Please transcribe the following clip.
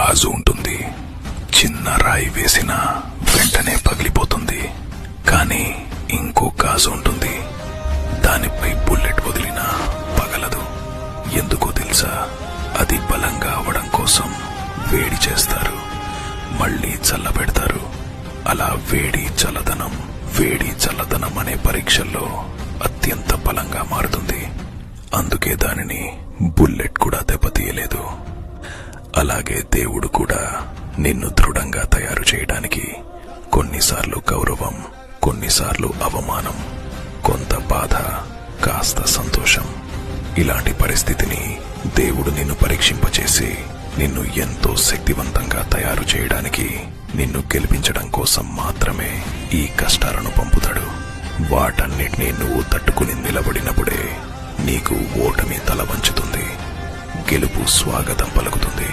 గాజు ఉంటుంది. చిన్న రాయి వేసినా వెంటనే పగిలిపోతుంది. కానీ ఇంకో గాజు ఉంటుంది, దానిపై బుల్లెట్ వదిలినా పగలదు. ఎందుకో తెలుసా? అది బలంగా అవడం కోసం వేడి చేస్తారు, మళ్లీ చల్లబెడతారు. అలా వేడి చల్లదనం అనే పరీక్షల్లో అత్యంత బలంగా మారుతుంది. అందుకే దానిని బుల్లెట్ కూడా దెబ్బతీయలేదు. అలాగే దేవుడు కూడా నిన్ను దృఢంగా తయారు చేయడానికి కొన్నిసార్లు గౌరవం, కొన్నిసార్లు అవమానం, కొంత బాధ, కాస్త సంతోషం, ఇలాంటి పరిస్థితిని దేవుడు నిన్ను పరీక్షింపచేసి నిన్ను ఎంతో శక్తివంతంగా తయారు చేయడానికి, నిన్ను గెలిపించడం కోసం మాత్రమే ఈ కష్టాలను పంపుతాడు. వాటన్నిటినీ నువ్వు తట్టుకుని నిలబడినప్పుడే నీకు ఓటమి తల వంచుతుంది, గెలుపు స్వాగతం పలుకుతుంది.